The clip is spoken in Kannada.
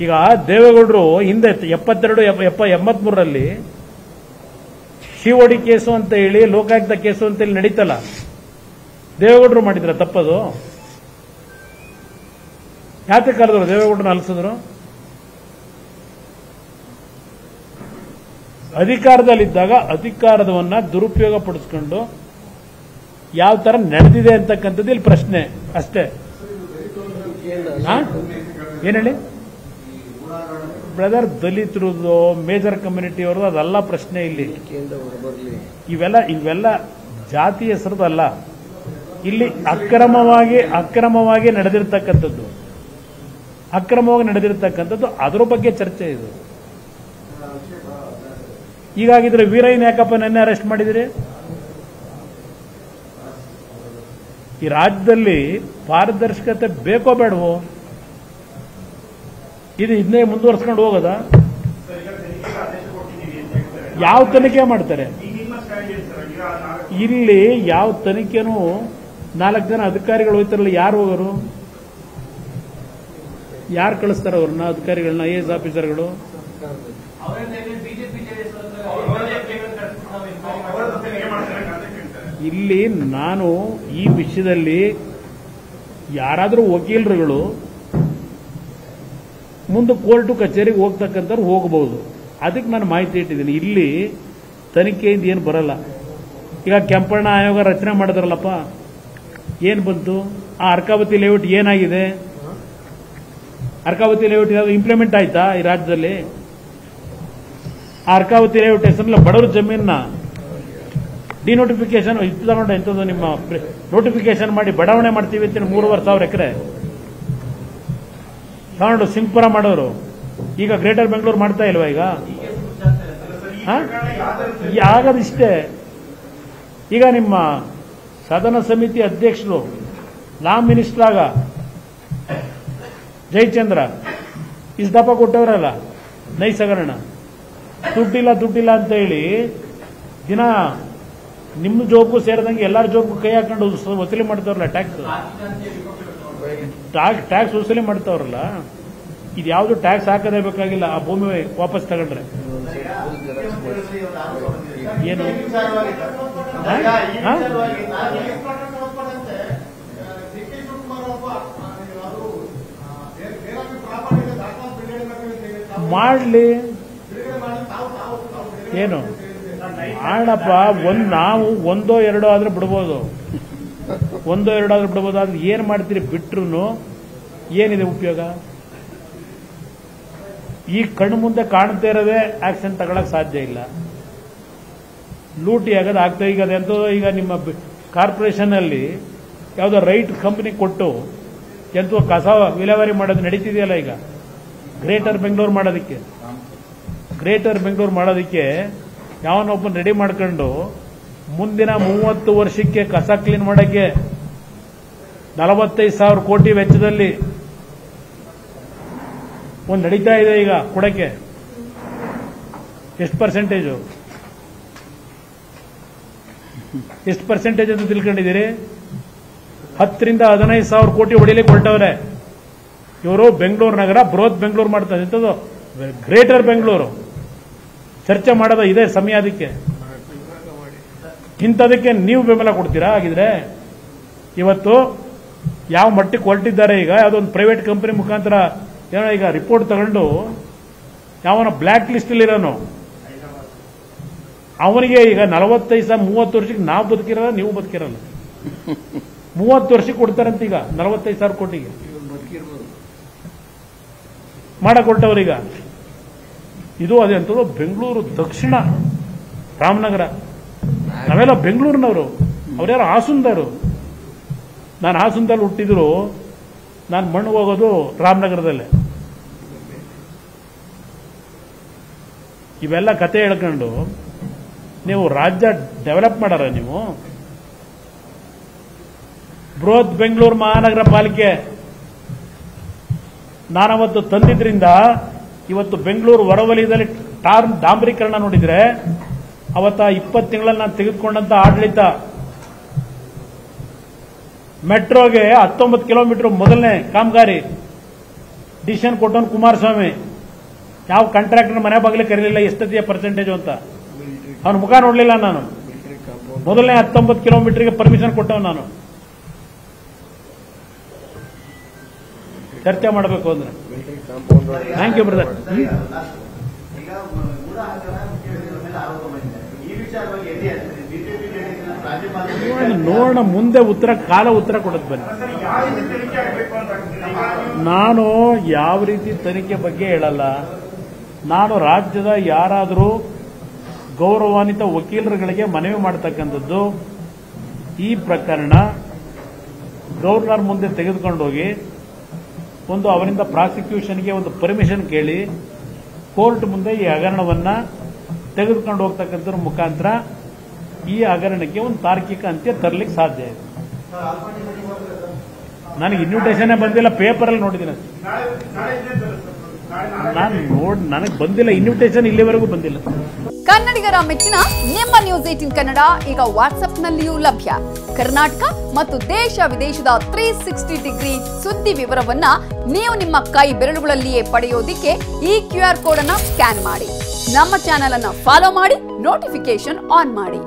ಈಗ ದೇವೇಗೌಡರು ಹಿಂದೆ 82-83ರಲ್ಲಿ ಶಿವೋಡಿ ಕೇಸು ಅಂತ ಹೇಳಿ ಲೋಕಾಯುಕ್ತ ಕೇಸು ಅಂತ ಹೇಳಿ ನಡೀತಲ್ಲ, ದೇವೇಗೌಡರು ಮಾಡಿದ್ರ ತಪ್ಪದು? ಯಾಕೆ ಕರೆದ್ರು ದೇವೇಗೌಡರನ್ನ ಅಲಿಸಿದ್ರು? ಅಧಿಕಾರದಲ್ಲಿದ್ದಾಗ ಅಧಿಕಾರವನ್ನ ದುರುಪಯೋಗ ಪಡಿಸ್ಕೊಂಡು ಯಾವ ತರ ನಡೆದಿದೆ ಅಂತಕ್ಕಂಥದ್ದು ಇಲ್ಲಿ ಪ್ರಶ್ನೆ ಅಷ್ಟೇ. ಏನ್ ಹೇಳಿ ಬ್ರದರ್, ದಲಿತರದು ಮೇಜರ್ ಕಮ್ಯುನಿಟಿ ಅವ್ರದ್ದು ಅದೆಲ್ಲ ಪ್ರಶ್ನೆ ಇಲ್ಲಿ. ಇವೆಲ್ಲ ಜಾತಿ ಹೆಸರದಲ್ಲ, ಇಲ್ಲಿ ಅಕ್ರಮವಾಗಿ ನಡೆದಿರ್ತಕ್ಕಂಥದ್ದು, ಅದರ ಬಗ್ಗೆ ಚರ್ಚೆ ಇದು. ಹೀಗಾಗಿದ್ರೆ ವೀರಯ್ಯನ ಯಾಕಪ್ಪ ನೆನ್ನೆ ಅರೆಸ್ಟ್ ಮಾಡಿದಿರಿ? ಈ ರಾಜ್ಯದಲ್ಲಿ ಪಾರದರ್ಶಕತೆ ಬೇಕೋ ಬೇಡವೋ? ಇದನ್ನೇ ಮುಂದುವರ್ಸ್ಕೊಂಡು ಹೋಗೋದ? ಯಾವ ತನಿಖೆ ಮಾಡ್ತಾರೆ ಇಲ್ಲಿ? ಯಾವ ತನಿಖೆನೂ 4 ಜನ ಅಧಿಕಾರಿಗಳು ಹೋಯ್ತಾರಲ್ಲ, ಯಾರು ಹೋಗೋರು? ಯಾರು ಕಳಿಸ್ತಾರ ಅವ್ರನ್ನ, ಅಧಿಕಾರಿಗಳನ್ನ, ಐಎಎಸ್ ಆಫೀಸರ್ಗಳು? ಇಲ್ಲಿ ನಾನು ಈ ವಿಷಯದಲ್ಲಿ ಯಾರಾದರೂ ವಕೀಲರುಗಳು ಮುಂದೆ ಕೋರ್ಟು ಕಚೇರಿಗೆ ಹೋಗ್ತಕ್ಕಂಥವ್ರು ಹೋಗಬಹುದು, ಅದಕ್ಕೆ ನಾನು ಮಾಹಿತಿ ಇಟ್ಟಿದ್ದೀನಿ. ಇಲ್ಲಿ ತನಿಖೆಯಿಂದ ಏನು ಬರಲ್ಲ. ಈಗ ಕೆಂಪಣ್ಣ ಆಯೋಗ ರಚನೆ ಮಾಡಿದ್ರಲ್ಲಪ್ಪ, ಏನು ಬಂತು? ಆ ಅರ್ಕಾವತಿ ಲೇಔಟ್ ಏನಾಗಿದೆ? ಅರ್ಕಾವತಿ ಲೇಔಟ್ ಇಂಪ್ಲಿಮೆಂಟ್ ಆಯ್ತಾ ಈ ರಾಜ್ಯದಲ್ಲಿ? ಆ ಅರ್ಕಾವತಿ ಲೇಔಟ್ ಹೆಸರಲ್ಲ ಬಡವರ ಜಮೀನ ಡಿನೋಟಿಫಿಕೇಶನ್ ಇದು ತಗೊಂಡು ಎಂಥದ್ದು ನಿಮ್ಮ ನೋಟಿಫಿಕೇಶನ್ ಮಾಡಿ ಬಡಾವಣೆ ಮಾಡ್ತೀವಿ ಅಂತ 3,500 ಎಕರೆ ತಗೊಂಡು ಸಿಂಗ್ಪುರ ಮಾಡೋರು. ಈಗ ಗ್ರೇಟರ್ ಬೆಂಗಳೂರು ಮಾಡ್ತಾ ಇಲ್ವಾ? ಈಗ ಆಗದಿಷ್ಟೇ. ಈಗ ನಿಮ್ಮ ಸದನ ಸಮಿತಿ ಅಧ್ಯಕ್ಷರು ಲಾ ಮಿನಿಸ್ಟರ್ ಆಗ ಜಯಚಂದ್ರ ಇಷ್ಟು ದಪ್ಪ ಕೊಟ್ಟವರಲ್ಲ, ನೈಸ್ ಹಗರಣ, ದುಡ್ಡಿಲ್ಲ ಅಂತ ಹೇಳಿ ದಿನ ನಿಮ್ಮ ಜೋಬು ಸೇರಿದಂಗೆ ಎಲ್ಲರ ಜೋಬು ಕೈ ಹಾಕೊಂಡು ವಸೂಲಿ ಮಾಡ್ತಾವ್ರಲ್ಲ, ಟ್ಯಾಕ್ಸ್ ವಸೂಲಿ ಮಾಡ್ತಾವ್ರಲ್ಲ. ಇದು ಯಾವುದು ಟ್ಯಾಕ್ಸ್ ಹಾಕದೇ ಬೇಕಾಗಿಲ್ಲ, ಆ ಭೂಮಿ ವಾಪಸ್ ತಗೊಂಡ್ರೆ ಏನು? ಮಾಡ್ಲಿ, ಏನು ಮಾಡಪ್ಪ. ನಾವು 1-2 ಆದ್ರೆ ಬಿಡ್ಬೋದು, ಆದ್ರೆ ಏನ್ ಮಾಡ್ತೀರಿ? ಬಿಟ್ರು ಏನಿದೆ ಉಪಯೋಗ? ಈ ಕಣ್ಣು ಮುಂದೆ ಕಾಣ್ತಾ ಇರೋದೇ ಆಕ್ಷನ್ ತಗೊಳಕ್ ಸಾಧ್ಯ ಇಲ್ಲ. ಲೂಟಿ ಆಗೋದು ಆಗ್ತಾ. ಈಗ ಅದೆಂತೋ ಈಗ ನಿಮ್ಮ ಕಾರ್ಪೊರೇಷನ್ ಅಲ್ಲಿ ಯಾವುದೋ ರೈಟ್ ಕಂಪನಿ ಕೊಟ್ಟು ಎಂತೋ ಕಸ ವಿಲೇವಾರಿ ಮಾಡೋದು ನಡೀತಿದೆಯಲ್ಲ. ಈಗ ಗ್ರೇಟರ್ ಬೆಂಗಳೂರು ಮಾಡೋದಕ್ಕೆ ಯಾವನೊಬ್ಬನ ರೆಡಿ ಮಾಡ್ಕೊಂಡು ಮುಂದಿನ 30 ವರ್ಷಕ್ಕೆ ಕಸ ಕ್ಲೀನ್ ಮಾಡಕ್ಕೆ 45,000 ಕೋಟಿ ವೆಚ್ಚದಲ್ಲಿ ಒಂದು ನಡೀತಾ ಇದೆ. ಈಗ ಕೊಡಕ್ಕೆ ಎಷ್ಟು ಪರ್ಸೆಂಟೇಜ್ ಅಂತ ತಿಳ್ಕೊಂಡಿದ್ದೀರಿ? 10,000-15,000 ಕೋಟಿ ಹೊಡಿಲಿಕ್ಕೆ ಹೊರಟವ್ರೆ ಇವರು. ಬೆಂಗಳೂರು ನಗರ ಬೃಹತ್ ಬೆಂಗಳೂರು ಮಾಡ್ತಾರೆ. ಇಂಥದ್ದು ಗ್ರೇಟರ್ ಬೆಂಗಳೂರು ಚರ್ಚೆ ಮಾಡೋದ ಇದೆ ಸಮಯ. ಅದಕ್ಕೆ ಇಂಥದಕ್ಕೆ ನೀವು ಬೆಂಬಲ ಕೊಡ್ತೀರಾ? ಆಗಿದ್ರೆ ಇವತ್ತು ಯಾವ ಮಟ್ಟಕ್ಕೆ ಹೊರಟಿದ್ದಾರೆ? ಈಗ ಯಾವುದೊಂದು ಪ್ರೈವೇಟ್ ಕಂಪನಿ ಮುಖಾಂತರ ಏನೋ ಈಗ ರಿಪೋರ್ಟ್ ತಗೊಂಡು ಯಾವನ ಬ್ಲ್ಯಾಕ್ ಲಿಸ್ಟ್ ಇರೋನು ಅವನಿಗೆ ಈಗ 45-30 ವರ್ಷಕ್ಕೆ ನಾವು ಬದುಕಿರಲ್ಲ, ನೀವು ಬದುಕಿರಲ್ಲ. 30 ವರ್ಷಕ್ಕೆ ಕೊಡ್ತಾರಂತ ಈಗ 45,000 ಕೋಟಿಗೆ ಮಾಡಕೊಟ್ಟವ್ರೀಗ. ಇದು ಅದೇ ಅಂತದ್ದು ಬೆಂಗಳೂರು ದಕ್ಷಿಣ ರಾಮನಗರ. ನಾವೆಲ್ಲ ಬೆಂಗಳೂರಿನವರು, ಅವ್ರ್ಯಾರು ಹಾಸನದವರು. ನಾನು ಹಾಸನದಲ್ಲಿ ಹುಟ್ಟಿದ್ರು, ನಾನು ಮಣ್ಣು ಹೋಗೋದು ರಾಮನಗರದಲ್ಲೇ. ಇವೆಲ್ಲ ಕತೆ ಹೇಳ್ಕೊಂಡು ನೀವು ರಾಜ್ಯ ಡೆವಲಪ್ ಮಾಡಾರ? ನೀವು ಬೃಹತ್ ಬೆಂಗಳೂರು ಮಹಾನಗರ ಪಾಲಿಕೆ ನಾನವತ್ತು ತಂದಿದ್ರಿಂದ ಇವತ್ತು ಬೆಂಗಳೂರು ಹೊರವಲಯದಲ್ಲಿ ಡಾಂಬರೀಕರಣ ನೋಡಿದ್ರೆ ಅವತ್ತ 20 ತಿಂಗಳಲ್ಲಿ ನಾನು ತೆಗೆದುಕೊಂಡಂತ ಆಡಳಿತ ಮೆಟ್ರೋಗೆ 19 ಕಿಲೋಮೀಟರ್ ಮೊದಲನೇ ಕಾಮಗಾರಿ ಡಿಸಿಷನ್ ಕೊಟ್ಟವನು ಕುಮಾರಸ್ವಾಮಿ. ಯಾವ ಕಾಂಟ್ರಾಕ್ಟರ್ ಮನೆ ಬಾಗಿಲಿಗೆ ಕರೀಲಿಲ್ಲ ಎಷ್ಟೊತ್ತಿಗೆ ಪರ್ಸೆಂಟೇಜ್ ಅಂತ. ಅವನ ಮುಖ ನೋಡಲಿಲ್ಲ ನಾನು. ಮೊದಲನೇ 19 ಕಿಲೋಮೀಟರ್ಗೆ ಪರ್ಮಿಷನ್ ಕೊಟ್ಟವ್ ನಾನು. ಚರ್ಚೆ ಮಾಡಬೇಕು ಅಂದ್ರೆ. Thank you brother. ನೋಡೋಣ ಮುಂದೆ ಕಾಲ ಉತ್ತರ ಕೊಡೋದು ಬನ್ನಿ. ನಾನು ಯಾವ ರೀತಿ ತನಿಖೆ ಬಗ್ಗೆ ಹೇಳಲ್ಲ. ನಾನು ರಾಜ್ಯದ ಯಾರಾದರೂ ಗೌರವಾನ್ವಿತ ವಕೀಲರುಗಳಿಗೆ ಮನವಿ ಮಾಡತಕ್ಕಂಥದ್ದು, ಈ ಪ್ರಕರಣ ಗವರ್ನರ್ ಮುಂದೆ ತೆಗೆದುಕೊಂಡೋಗಿ ಒಂದು ಅವರಿಂದ ಪ್ರಾಸಿಕ್ಯೂಷನ್ಗೆ ಒಂದು ಪರ್ಮಿಷನ್ ಕೇಳಿ ಕೋರ್ಟ್ ಮುಂದೆ ಈ ಹಗರಣವನ್ನ ತೆಗೆದುಕೊಂಡು ಹೋಗ್ತಕ್ಕಂಥದ್ರ ಮುಖಾಂತರ ಈ ಹಗರಣಕ್ಕೆ ಒಂದು ತಾರ್ಕಿಕ ಅಂತ್ಯ ತರಲಿಕ್ಕೆ ಸಾಧ್ಯ ಇದೆ. ನನಗೆ ಇನ್ವಿಟೇಷನ್ ಬಂದಿಲ್ಲ, ಪೇಪರಲ್ಲಿ ನೋಡಿದ್ದೀನಿ. ನನಗೆ ಬಂದಿಲ್ಲ ಇನ್ವಿಟೇಷನ್, ಇಲ್ಲಿವರೆಗೂ ಬಂದಿಲ್ಲ. ಕನ್ನಡಿಗರ ಮೆಚ್ಚಿನ ನಿಮ್ಮ ನ್ಯೂಸ್ 18 ಕನ್ನಡ ಈಗ ವಾಟ್ಸ್ಆಪ್ನಲ್ಲಿಯೂ ಲಭ್ಯ. ಕರ್ನಾಟಕ ಮತ್ತು ದೇಶ ವಿದೇಶದ 360 ಡಿಗ್ರಿ ಸುದ್ದಿ ವಿವರವನ್ನ ನೀವು ನಿಮ್ಮ ಕೈ ಬೆರಳುಗಳಲ್ಲಿಯೇ ಪಡೆಯೋದಿಕ್ಕೆ ಈ QR ಕೋಡ್ ಅನ್ನ ಸ್ಕ್ಯಾನ್ ಮಾಡಿ. ನಮ್ಮ ಚಾನೆಲ್ ಅನ್ನ ಫಾಲೋ ಮಾಡಿ, ನೋಟಿಫಿಕೇಶನ್ ಆನ್ ಮಾಡಿ.